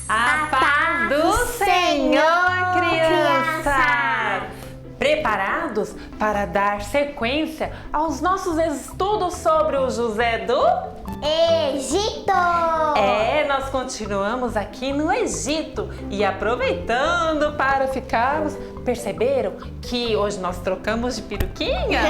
A paz do Senhor, crianças! Preparados para dar sequência aos nossos estudos sobre o José do Egito! Nós continuamos aqui no Egito e aproveitando para ficarmos. Perceberam que hoje nós trocamos de peruquinha?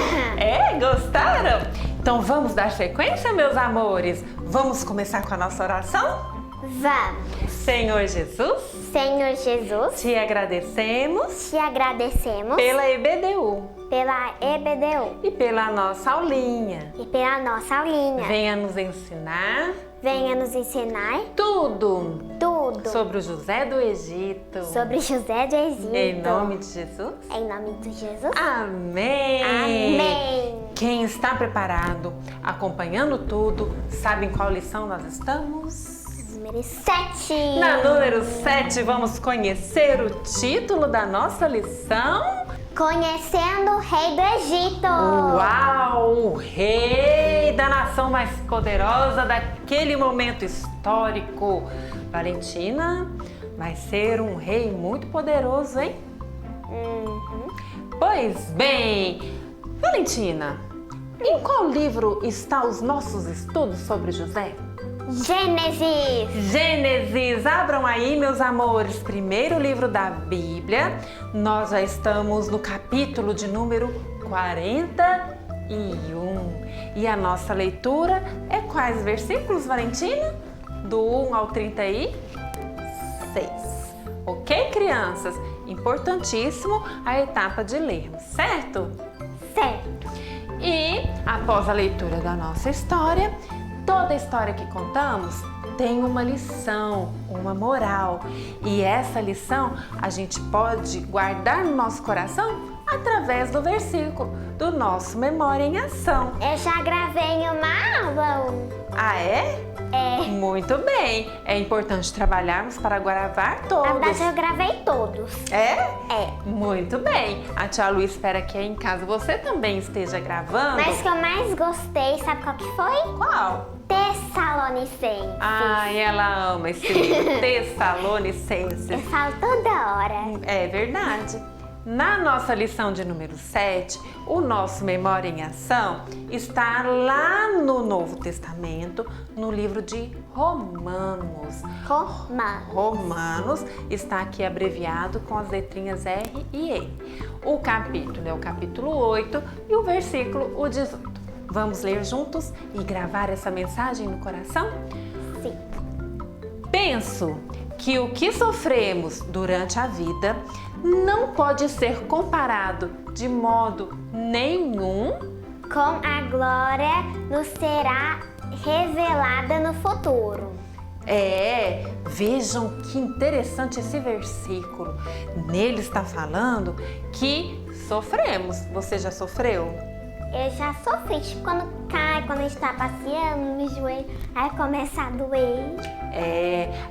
Gostaram? Então vamos dar sequência, meus amores? Vamos começar com a nossa oração? Vamos! Senhor Jesus, Senhor Jesus, te agradecemos te agradecemos pela EBDU pela EBDU e pela nossa aulinha. e pela nossa aulinha. Venha nos ensinar Venha nos ensinar tudo tudo sobre o José do Egito. sobre José do Egito. Em nome de Jesus. Em nome de Jesus. Amém. Amém. Quem está preparado, acompanhando tudo, sabe em qual lição nós estamos? Número 7. Na número 7, vamos conhecer o título da nossa lição. Conhecendo o rei do Egito. Uau! O rei da nação mais poderosa daquele momento histórico. Valentina vai ser um rei muito poderoso, hein? Pois bem, Valentina, em qual livro estão os nossos estudos sobre José? Gênesis. Gênesis, abram aí, meus amores, primeiro livro da Bíblia. Nós já estamos no capítulo de número 41. E a nossa leitura é quais versículos, Valentina? Do 1 ao 36. Ok, crianças? Importantíssimo a etapa de lermos, certo? Certo. E após a leitura da nossa história, toda história que contamos tem uma lição, uma moral. E essa lição a gente pode guardar no nosso coração através do versículo do nosso Memória em Ação. Eu já gravei em uma aula. Ah, é? É. Muito bem. É importante trabalharmos para gravar todos. Na verdade, eu gravei todos. É? É. Muito bem. A tia Lu espera que aí em casa você também esteja gravando. Mas o que eu mais gostei, sabe qual que foi? Qual? Tessalonicenses. Ai, ela ama esse livro, Tessalonicenses. Eu falo toda hora. É verdade. Na nossa lição de número 7, o nosso Memória em Ação está lá no Novo Testamento, no livro de Romanos. Romanos está aqui abreviado com as letrinhas R e E. O capítulo é o capítulo 8 e o versículo o 18. Vamos ler juntos e gravar essa mensagem no coração? Sim. Penso que o que sofremos durante a vida não pode ser comparado de modo nenhum Com a glória nos será revelada no futuro. Vejam que interessante esse versículo. Nele está falando que sofremos. Você já sofreu? Eu já sofri, tipo, quando cai, quando a gente tá passeando no joelho, aí começa a doer.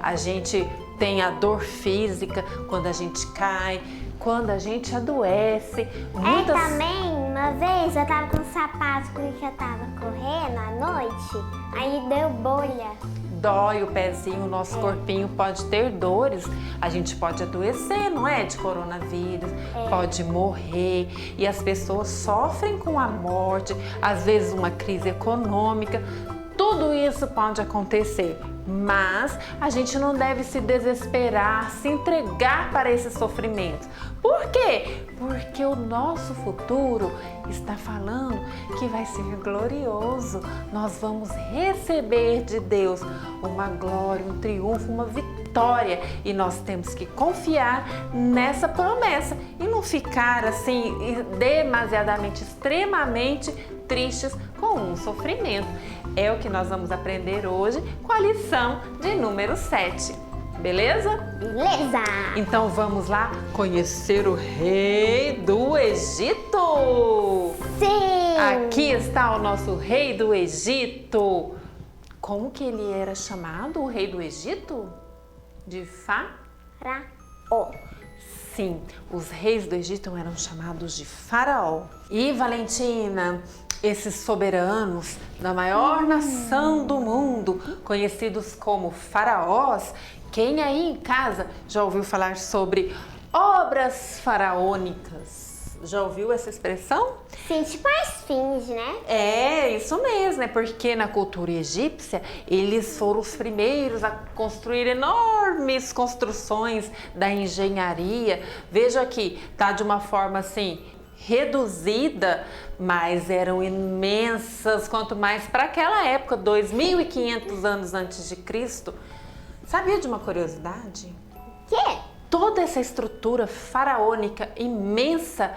A gente tem a dor física quando a gente cai, quando a gente adoece. Também, uma vez eu tava com um sapato porque eu tava correndo à noite, aí deu bolha. Dói o pezinho, o nosso corpinho pode ter dores, a gente pode adoecer, não é? De coronavírus, pode morrer e as pessoas sofrem com a morte, às vezes uma crise econômica, tudo isso pode acontecer. Mas a gente não deve se desesperar, se entregar para esses sofrimentos. Por quê? Porque o nosso futuro está falando que vai ser glorioso. Nós vamos receber de Deus uma glória, um triunfo, uma vitória. E nós temos que confiar nessa promessa e não ficar assim demasiadamente, extremamente tristes com um sofrimento. É o que nós vamos aprender hoje com a lição de número 7. Beleza? Beleza! Então vamos lá conhecer o rei do Egito. Sim! Aqui está o nosso rei do Egito. Como que ele era chamado, o rei do Egito? De Faraó. Sim, os reis do Egito eram chamados de Faraó. E Valentina, Esses soberanos da maior nação do mundo, conhecidos como faraós, quem aí em casa já ouviu falar sobre obras faraônicas? Já ouviu essa expressão? Sim, tipo a esfinge, né? É, isso mesmo, é porque na cultura egípcia eles foram os primeiros a construir enormes construções da engenharia. Veja aqui, tá de uma forma assim reduzida, mas eram imensas, quanto mais para aquela época, 2.500 anos antes de Cristo. Sabia de uma curiosidade? Que? Toda essa estrutura faraônica imensa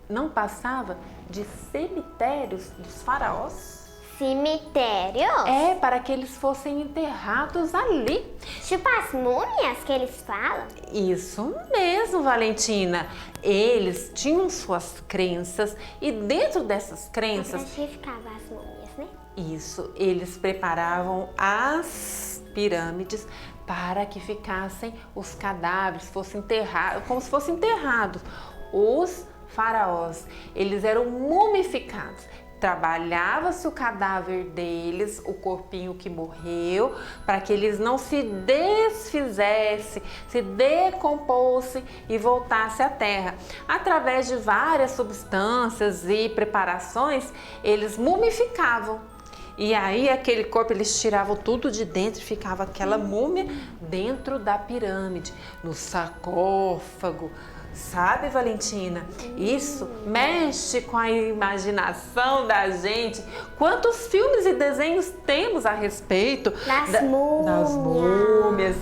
não passava de cemitérios dos faraós? Cemitério? É, para que eles fossem enterrados ali. Tipo as múmias que eles falam? Isso mesmo, Valentina. Eles tinham suas crenças e dentro dessas crenças, Onde ficavam as múmias, né? isso, eles preparavam as pirâmides para que ficassem os cadáveres, fossem enterrados, como se fossem enterrados. Os faraós, eles eram mumificados. Trabalhava-se o cadáver deles, o corpinho que morreu, para que eles não se desfizessem, se decompossem e voltassem à terra. Através de várias substâncias e preparações, eles mumificavam. E aí aquele corpo eles tiravam tudo de dentro e ficava aquela múmia dentro da pirâmide, no sarcófago. Sabe, Valentina? Isso mexe com a imaginação da gente. Quantos filmes e desenhos temos a respeito Das múmias.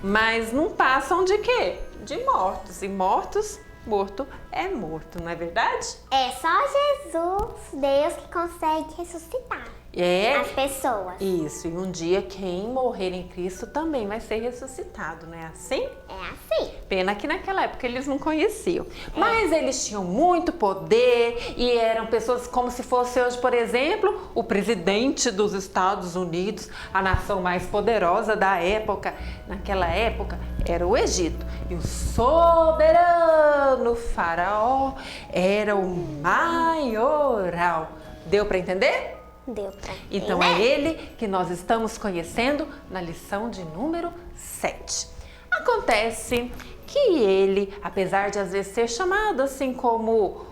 mas não passam de quê? De mortos. E morto é morto, não é verdade? É só Jesus, Deus, que consegue ressuscitar as pessoas. Isso, e um dia quem morrer em Cristo também vai ser ressuscitado, não é assim? É assim. Pena que naquela época eles não conheciam. Mas eles tinham muito poder e eram pessoas como se fosse hoje, por exemplo, o presidente dos Estados Unidos, a nação mais poderosa da época. Naquela época era o Egito. E o soberano faraó era o maioral. Deu para entender? Deu pra entender. Então é ele que nós estamos conhecendo na lição de número 7. Acontece que ele, apesar de às vezes ser chamado assim como,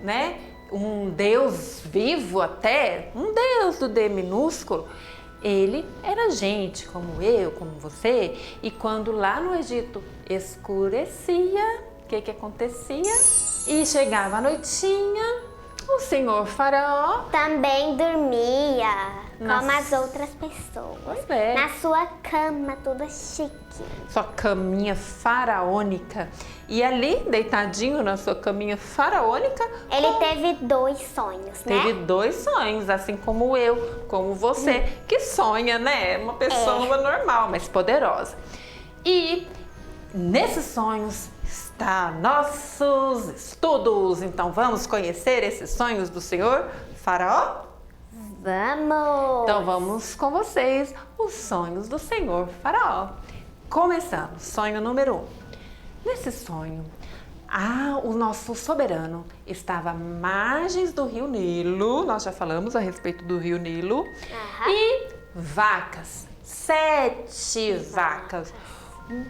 né, um Deus vivo até, um Deus do D minúsculo, ele era gente como eu, como você, e quando lá no Egito escurecia, o que acontecia? E chegava a noitinha, o senhor faraó também dormia, como Nas- as outras pessoas. Pois é. Na sua cama, toda chique. sua caminha faraônica. E ali, deitadinho na sua caminha faraônica, Ele teve 2 sonhos, teve né? 2 sonhos, assim como eu, como você, que sonha, né? Uma pessoa normal, mas poderosa. E nesses sonhos está nossos estudos. Então vamos conhecer esses sonhos do senhor faraó? Vamos! Então vamos com vocês os sonhos do senhor faraó. Começando, sonho número 1. Nesse sonho, o nosso soberano estava à margens do rio Nilo, nós já falamos a respeito do rio Nilo, Aham. e vacas, 7 vacas,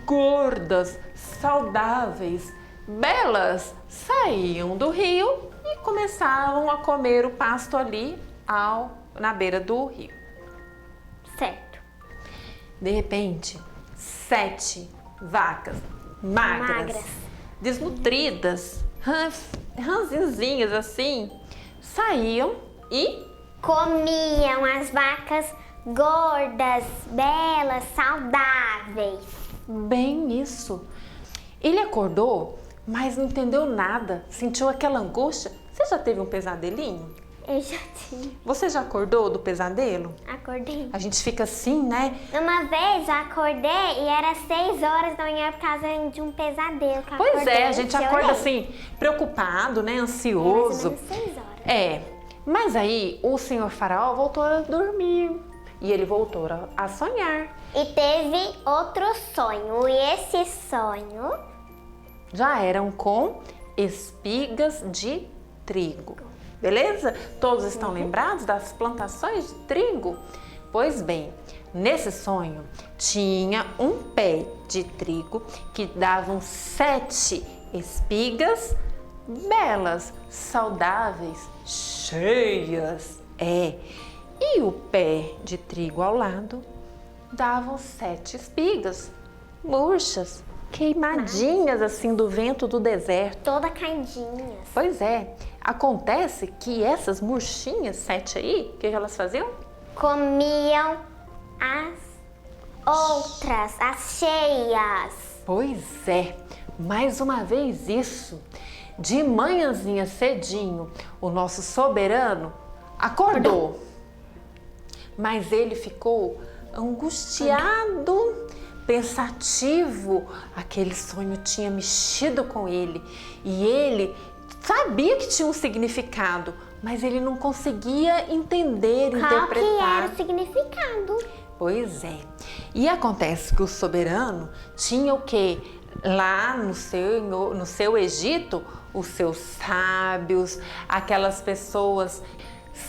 gordas, saudáveis, belas, saíam do rio e começavam a comer o pasto ali na beira do rio. Certo. De repente, 7 vacas magras, desnutridas, ranzinzinhas assim, saíam e Comiam as vacas gordas, belas, saudáveis. bem isso. Ele acordou, mas não entendeu nada, sentiu aquela angústia. Você já teve um pesadelinho? Eu já tinha. Você já acordou do pesadelo? Acordei. A gente fica assim, né? Uma vez eu acordei e era 6 horas da manhã por causa de um pesadelo. Que eu Pois acordei é, a gente e acorda chorei. assim, preocupado, né? Era mais Ansioso. ou menos 6 horas. É, mas aí o senhor faraó voltou a dormir e ele voltou a sonhar. E teve outro sonho. E esse sonho... Já eram com espigas de trigo. beleza? Todos estão lembrados das plantações de trigo? Pois bem, nesse sonho tinha um pé de trigo que davam 7 espigas belas, saudáveis, cheias. E o pé de trigo ao lado davam 7 espigas murchas, queimadinhas assim do vento do deserto. Toda caidinhas. Pois é, acontece que essas murchinhas 7 aí, o que elas faziam? Comiam as outras, as cheias. Pois é, mais uma vez isso. De manhãzinha cedinho, o nosso soberano acordou. Mas ele ficou angustiado, pensativo. Aquele sonho tinha mexido com ele e ele sabia que tinha um significado, mas ele não conseguia entender, interpretar. Qual que era o significado? Pois é. E acontece que o soberano tinha o quê? Lá no seu Egito, os seus sábios, aquelas pessoas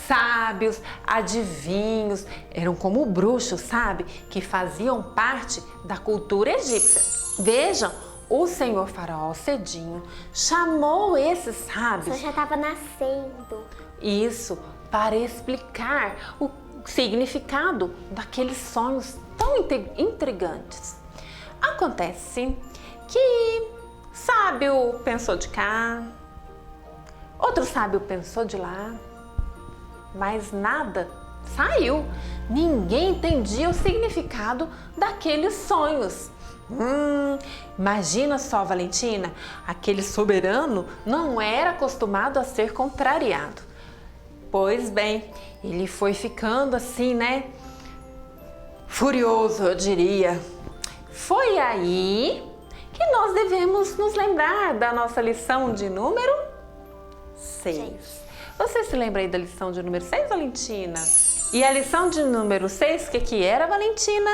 sábios, adivinhos, eram como bruxos, sabe? Que faziam parte da cultura egípcia. Vejam, o senhor faraó cedinho chamou esses sábios. Você já estava nascendo. Isso, para explicar o significado daqueles sonhos tão intrigantes. Acontece que sábio pensou de cá, outro sábio pensou de lá, mas nada saiu. Ninguém entendia o significado daqueles sonhos. Imagina só, Valentina, aquele soberano não era acostumado a ser contrariado. Pois bem, ele foi ficando assim, né? Furioso, eu diria. Foi aí que nós devemos nos lembrar da nossa lição de número 6. Você se lembra aí da lição de número 6, Valentina? E a lição de número 6, o que era, Valentina?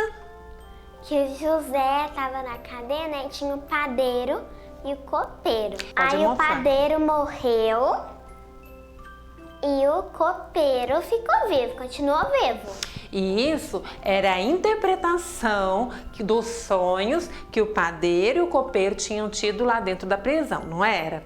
Que o José estava na cadeia, né? E tinha o padeiro e o copeiro. Pode aí mostrar. O padeiro morreu e o copeiro ficou vivo, continuou vivo. E isso era a interpretação dos sonhos que o padeiro e o copeiro tinham tido lá dentro da prisão, não era?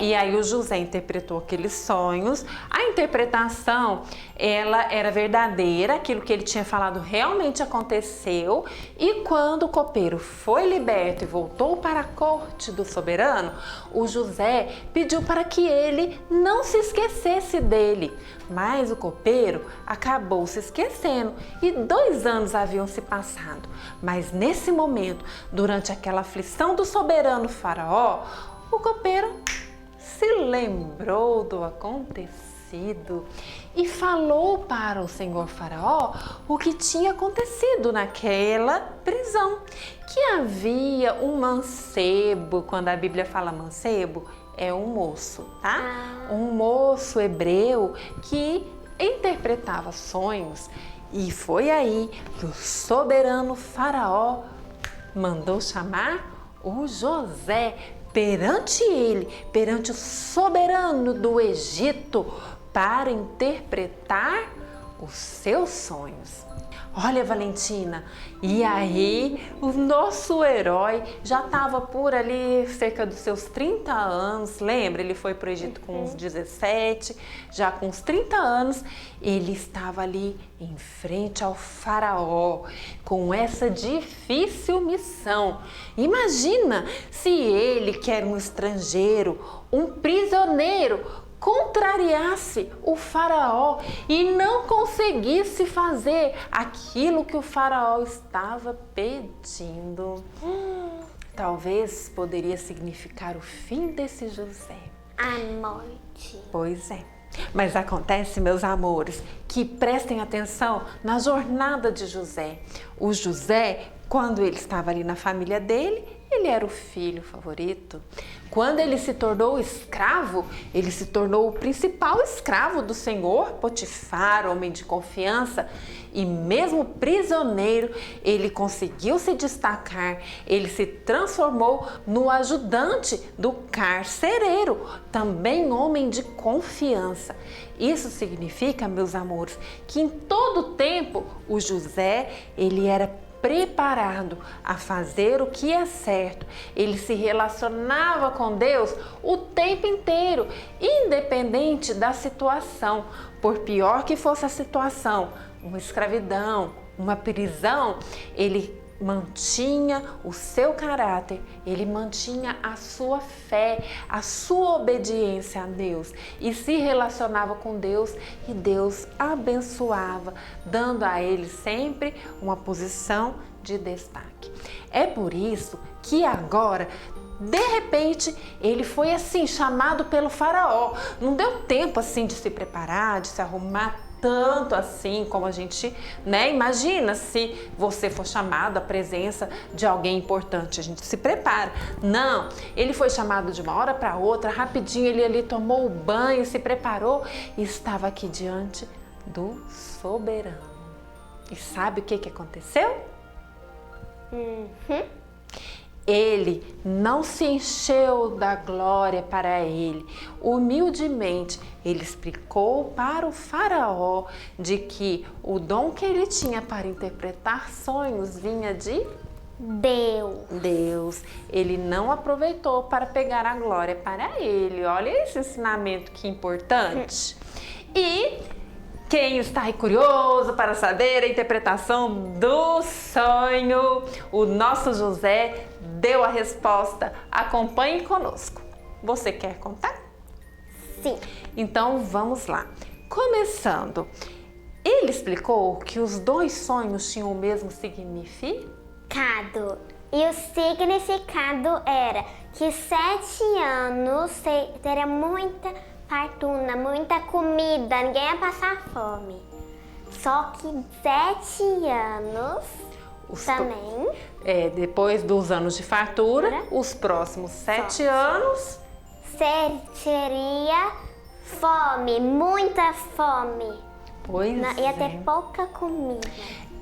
E aí o José interpretou aqueles sonhos. A interpretação, ela era verdadeira, aquilo que ele tinha falado realmente aconteceu. E quando o copeiro foi liberto e voltou para a corte do soberano, o José pediu para que ele não se esquecesse dele. Mas o copeiro acabou se esquecendo e 2 anos haviam se passado. Mas nesse momento, durante aquela aflição do soberano faraó, o copeiro se lembrou do acontecido e falou para o senhor faraó o que tinha acontecido naquela prisão. Que havia um mancebo, quando a Bíblia fala mancebo, é um moço, tá? Um moço hebreu que interpretava sonhos. E foi aí que o soberano faraó mandou chamar o José perante ele, perante o soberano do Egito, para interpretar os seus sonhos. Olha, Valentina, e aí o nosso herói já estava por ali cerca dos seus 30 anos, lembra? Ele foi para o Egito com uns 17, já com uns 30 anos, ele estava ali em frente ao faraó, com essa difícil missão. Imagina se ele, que era um estrangeiro, um prisioneiro, contrariasse o faraó e não conseguisse fazer aquilo que o faraó estava pedindo. Talvez poderia significar o fim desse José. A morte. Pois é. Mas acontece, meus amores, que prestem atenção na jornada de José. O José, quando ele estava ali na família dele, ele era o filho favorito. Quando ele se tornou escravo, ele se tornou o principal escravo do senhor Potifar, homem de confiança. e mesmo prisioneiro, ele conseguiu se destacar, ele se transformou no ajudante do carcereiro, também homem de confiança. Isso significa, meus amores, que em todo tempo o José, ele era preparado a fazer o que é certo. Ele se relacionava com Deus o tempo inteiro, independente da situação. Por pior que fosse a situação, uma escravidão, uma prisão, ele mantinha o seu caráter, ele mantinha a sua fé, a sua obediência a Deus e se relacionava com Deus, e Deus abençoava, dando a ele sempre uma posição de destaque. É por isso que agora, de repente, ele foi assim chamado pelo faraó. Não deu tempo assim de se preparar, de se arrumar tanto assim como a gente, imagina se você for chamado à presença de alguém importante, a gente se prepara. Não, ele foi chamado de uma hora para outra, rapidinho ele ali tomou o banho, se preparou e estava aqui diante do soberano. E sabe o que aconteceu? Ele não se encheu da glória para ele. Humildemente, ele explicou para o faraó de que o dom que ele tinha para interpretar sonhos vinha de Deus. Ele não aproveitou para pegar a glória para ele. Olha esse ensinamento que importante. E quem está aí curioso para saber a interpretação do sonho, o nosso José deu a resposta. Acompanhe conosco. Você quer contar? Sim. Então vamos lá. Começando, ele explicou que os dois sonhos tinham o mesmo significado. E o significado era que 7 anos teria muita fartura, muita comida, ninguém ia passar fome. Só que 7 anos também. Depois dos anos de fartura, os próximos 7 anos seria fome, muita fome. Ia ter pouca comida.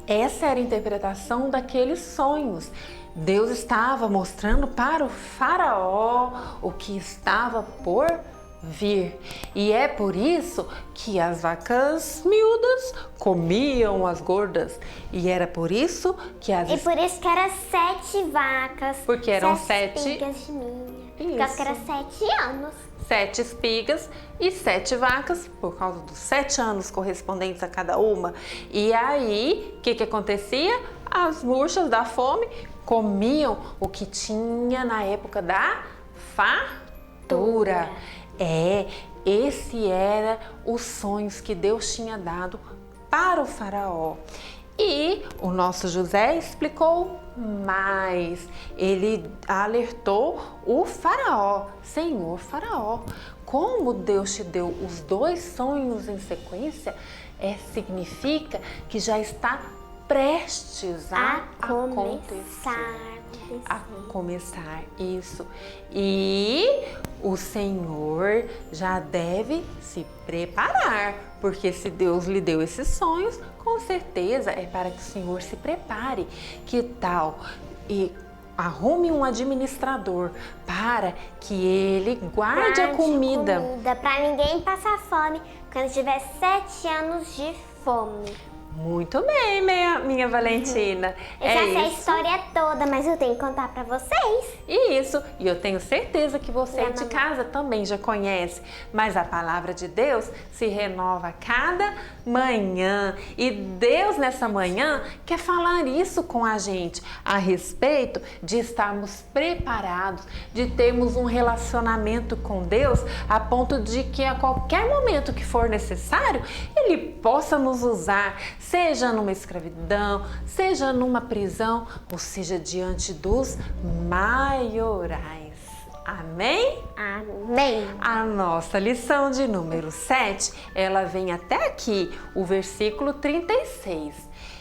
Essa era a interpretação daqueles sonhos. Deus estava mostrando para o faraó o que estava por vir. E é por isso que as vacas miúdas comiam as gordas. E era por isso que E por isso que eram 7 vacas. Porque eram 7 espigas de milho. Por causa que era 7 anos. 7 espigas e 7 vacas, por causa dos 7 anos correspondentes a cada uma. E aí, o que acontecia? As murchas da fome comiam o que tinha na época da fartura. Esse era os sonhos que Deus tinha dado para o faraó. E o nosso José explicou mais. Ele alertou o faraó: Senhor faraó, como Deus te deu os 2 sonhos em sequência, significa que já está prestes a começar isso. E o Senhor já deve se preparar, porque se Deus lhe deu esses sonhos, com certeza é para que o Senhor se prepare. Que tal? E arrume um administrador para que ele guarde a comida. Para ninguém passar fome quando tiver 7 anos de fome. Muito bem, minha Valentina. Eu já sei a história toda, mas eu tenho que contar para vocês. Isso, e eu tenho certeza que você de casa também já conhece. Mas a palavra de Deus se renova a cada manhã. E Deus nessa manhã quer falar isso com a gente, a respeito de estarmos preparados, de termos um relacionamento com Deus, a ponto de que a qualquer momento que for necessário, Ele possa nos usar, seja numa escravidão, seja numa prisão, ou seja diante dos maiorais. Amém? Amém. A nossa lição de número 7, ela vem até aqui, o versículo 36.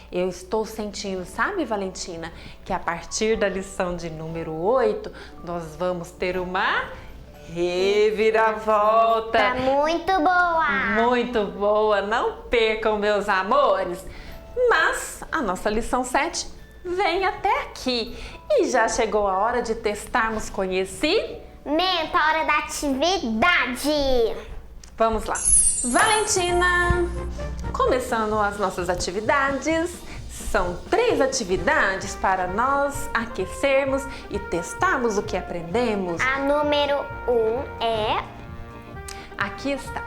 Eu estou sentindo, sabe, Valentina, que a partir da lição de número 8, nós vamos ter uma reviravolta. Tá muito boa. Muito boa, não percam, meus amores. Mas a nossa lição 7 vem até aqui. E já chegou a hora de testarmos conhecimento, a hora da atividade. Vamos lá. Valentina, começando as nossas atividades. São 3 atividades para nós aquecermos e testarmos o que aprendemos. A número 1 é... Aqui está.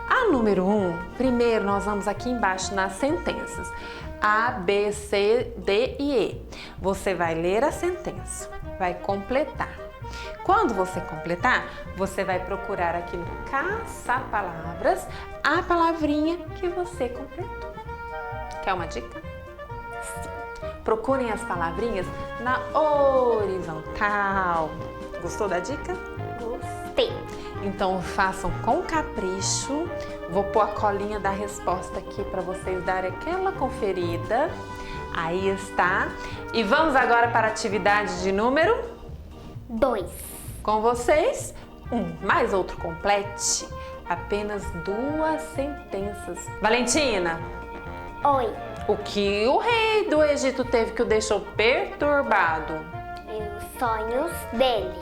A número 1, primeiro nós vamos aqui embaixo nas sentenças. A, B, C, D e E. Você vai ler a sentença, vai completar. Quando você completar, você vai procurar aqui no caça-palavras a palavrinha que você completou. Quer uma dica? Procurem as palavrinhas na horizontal. Gostou da dica? Gostei. Então façam com capricho. Vou pôr a colinha da resposta aqui para vocês darem aquela conferida. Aí está. E vamos agora para a atividade de número 2. Com vocês, mais outro complete. Apenas 2 sentenças. Valentina, Oi. o que o rei do Egito teve que o deixou perturbado? E os sonhos dele.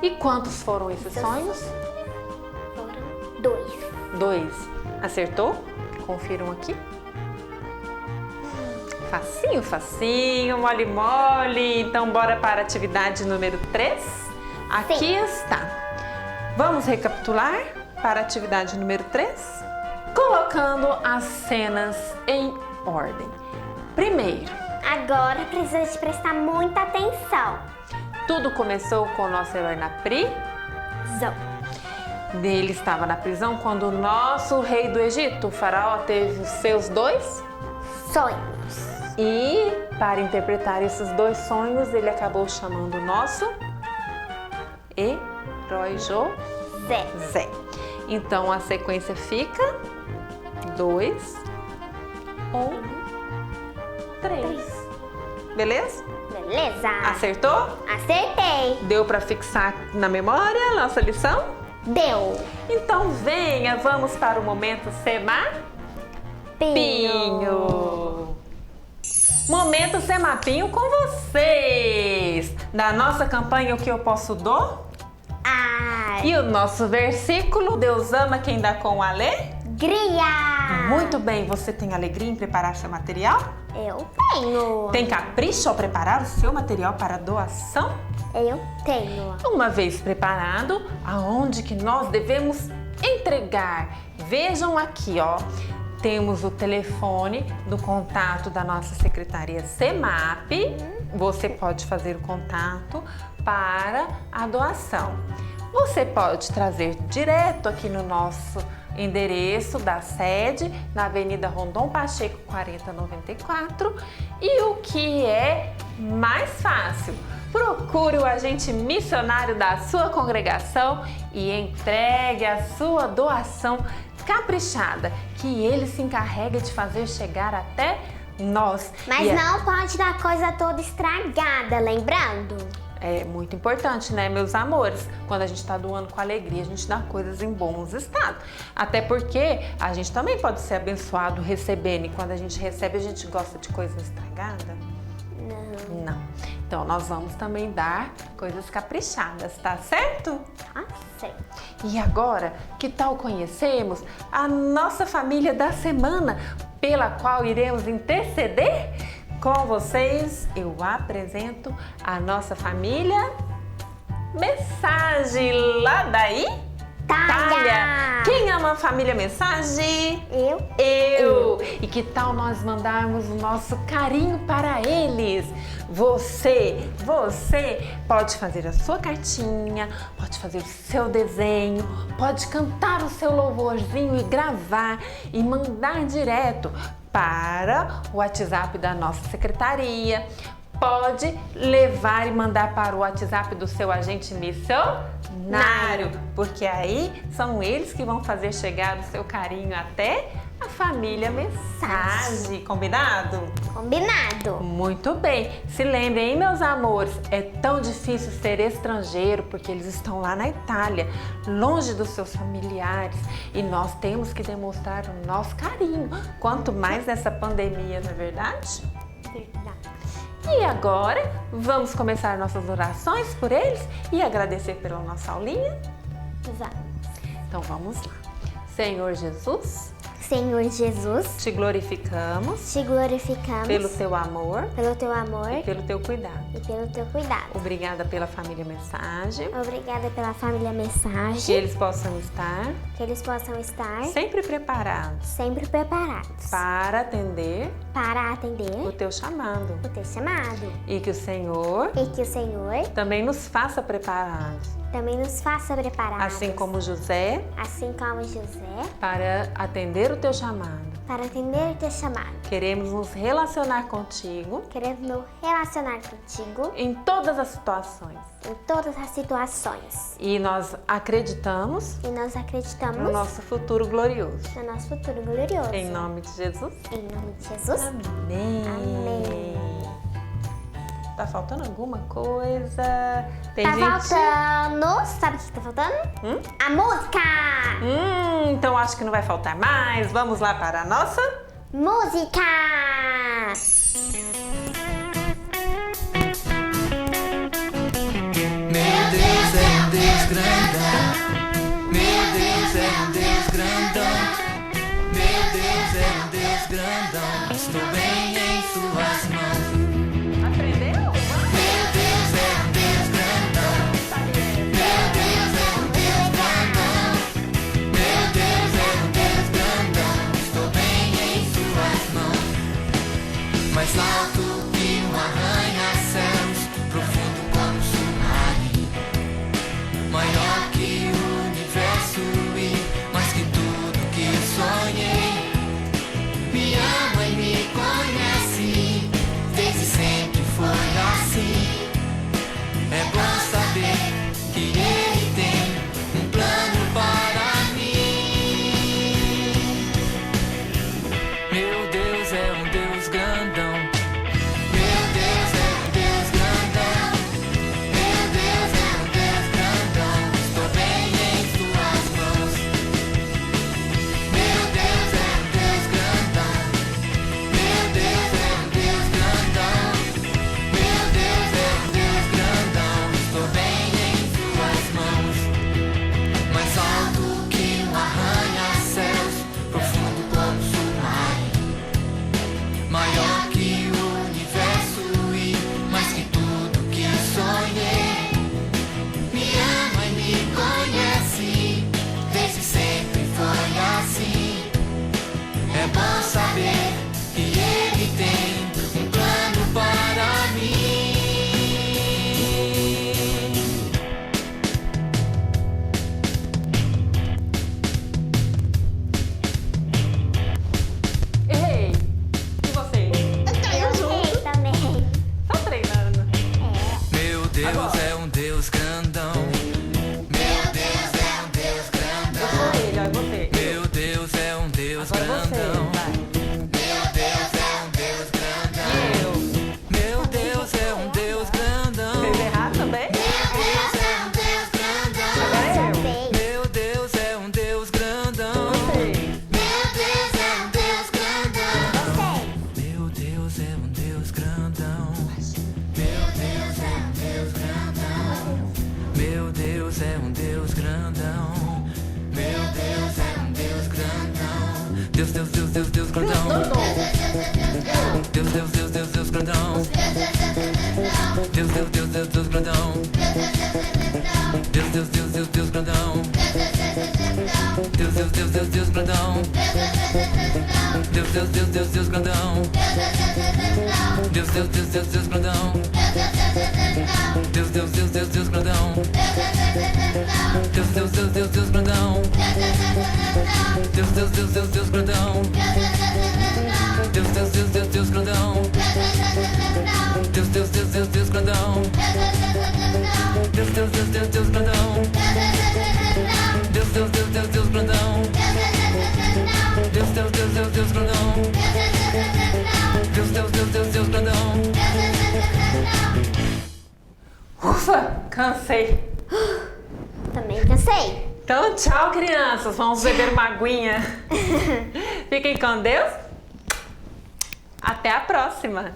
E quantos foram esses sonhos? Foram 2. 2. Acertou? Confiram aqui. Facinho, facinho, mole, mole. Então, bora para a atividade número 3. Aqui Sim. está. Vamos recapitular para a atividade número 3? Colocando as cenas em ordem. Primeiro, Agora precisa de prestar muita atenção. tudo começou com o nosso herói na prisão. Ele estava na prisão quando o nosso rei do Egito, o faraó, teve os seus 2 Sonhos. e, para interpretar esses 2 sonhos, ele acabou chamando o nosso herói José. Então a sequência fica 2, 1, 3. Beleza? Beleza? Acertou? Acertei. Deu para fixar na memória a nossa lição? Deu. Então venha, vamos para o momento Semapinho. Momento Semapinho com vocês. Da nossa campanha O que eu posso dou? Alegria. E o nosso versículo, Deus ama quem dá com alegria. Muito bem, você tem alegria em preparar seu material? Eu tenho. Tem capricho ao preparar o seu material para doação? Eu tenho. Uma vez preparado, aonde que nós devemos entregar? Vejam aqui, ó. Temos o telefone do contato da nossa secretaria Semap. Você pode fazer o contato para a doação. Você pode trazer direto aqui no nosso endereço da sede, na Avenida Rondon Pacheco 4094. E o que é mais fácil? Procure o agente missionário da sua congregação e entregue a sua doação caprichada, que ele se encarrega de fazer chegar até nós. Mas não pode dar coisa toda estragada, lembrando? É muito importante, né, meus amores? Quando a gente está doando com alegria, a gente dá coisas em bons estados. Até porque a gente também pode ser abençoado recebendo. E quando a gente recebe, a gente gosta de coisa estragada? Não. Então, nós vamos também dar coisas caprichadas, tá certo? Ah, certo. E agora, que tal conhecermos a nossa família da semana, pela qual iremos interceder? Com vocês, eu apresento a nossa família Mensagem lá daí. Talha! Quem ama a família Mensagem? Eu. E que tal nós mandarmos o nosso carinho para eles? Você pode fazer a sua cartinha, pode fazer o seu desenho, pode cantar o seu louvorzinho e gravar e mandar direto para o WhatsApp da nossa secretaria. Pode levar e mandar para o WhatsApp do seu agente missionário, porque aí são eles que vão fazer chegar o seu carinho até A família Mensagem, combinado? Combinado. Muito bem. Se lembrem, hein, meus amores, é tão difícil ser estrangeiro porque eles estão lá na Itália, longe dos seus familiares, e nós temos que demonstrar o nosso carinho, quanto mais nessa pandemia, não é verdade? Verdade. E agora, vamos começar nossas orações por eles e agradecer pela nossa aulinha? Vamos. Então vamos lá. Senhor Jesus, Senhor Jesus, te glorificamos te glorificamos pelo teu amor pelo teu amor e pelo teu cuidado. e pelo teu cuidado. Obrigada pela família Mensagem, Obrigada pela família que Mensagem, eles possam estar que eles possam estar sempre preparados sempre preparados para atender para atender o teu chamado o teu chamado e que o Senhor e que o Senhor também nos faça preparados, também nos faça preparados, assim como José, José, para atender o teu chamado. para atender o teu chamado. Queremos nos relacionar contigo Queremos nos relacionar contigo em todas as situações em todas as situações e nós acreditamos e nós acreditamos no nosso futuro glorioso. no nosso futuro glorioso. Em nome de Jesus. Em nome de Jesus. Amém. Amém. Tá faltando alguma coisa? Tem Tá gente... faltando. Sabe o que tá faltando? A música! Então acho que não vai faltar mais. Vamos lá para a nossa... Música! Meu Deus é um Deus grandão. Meu Deus é um Deus grandão. Meu Deus é um Deus grandão. Estou bem em suas mãos. Aprendeu? Meu Deus é um Deus grandão. Meu Deus é um Deus grandão. Meu Deus é um Deus grandão. Estou bem em suas mãos. Mais alto que um arranha-céus, profundo como o submarino, maior que o universo e mais que tudo que sonhei. Me ama e me conhece, desde sempre foi assim. É bom saber que Ele tem um plano para mim. Meu Deus é um Deus grandão. Meu Deus é um Deus grandão. Meu Deus é um Deus grandão. Estou bem em suas mãos. Meu Deus é um Deus grandão. Meu Deus é um Deus grandão. Meu Deus é um Deus grandão. Estou bem em suas mãos. Mais alto que um arranha-céus, profundo como o submarino, maior que o universo e mais que tudo que sonhei. Me ama e me conhece, desde sempre foi assim. É bom saber que Ele tem um plano para mim. Errei. E vocês? Eu sei também. Estão treinando? Meu Deus Agora. é um Deus grandão. Meu Deus é um Deus Eu grandão. sou ele, ó, você. Meu Deus é um Deus Agora você, grandão. vai. Meu Deus é um Deus grandão. E eu? Meu Deus é um Deus grandão. Vocês erraram também? Deus é um Deus grandão. Agora é eu. Sei. Meu Deus é um Deus grandão. Vocês. Meu Deus é um Deus grandão. Sei. Meu Deus é um Deus grandão. Meu Deus é um Deus grandão. Meu Deus é um Deus grandão. Meu Deus é um Deus grandão. Deus, Deus, Deus, Deus, Deus grandão. Deus, Deus, Deus, Deus, Deus grandão. Deus, Deus, Deus, Deus, Deus grandão. Deus, Deus, Deus, Deus, Deus grandão. Deus, Deus, Deus, Deus, Deus grandão. Deus, Deus, Deus, Deus, Deus grandão. Deus, Deus, Deus, Deus, Deus grandão. Deus, Deus, Deus, Deus, Deus grandão. Deus, Deus, Deus, Deus, Deus grandão. Deus, Deus, Deus, Deus, Deus grandão. Deus, Deus, Deus, Deus, Deus grandão. Deus, Deus, Deus, Deus, Deus grandão. Deus, Deus, Deus, Deus, Deus grandão. Deus, Deus, Deus, Deus, Deus grandão. Deus, Deus, Deus, Deus Nossa, cansei. Também cansei. Então, tchau, crianças. Vamos beber uma aguinha. Fiquem com Deus. Até a próxima.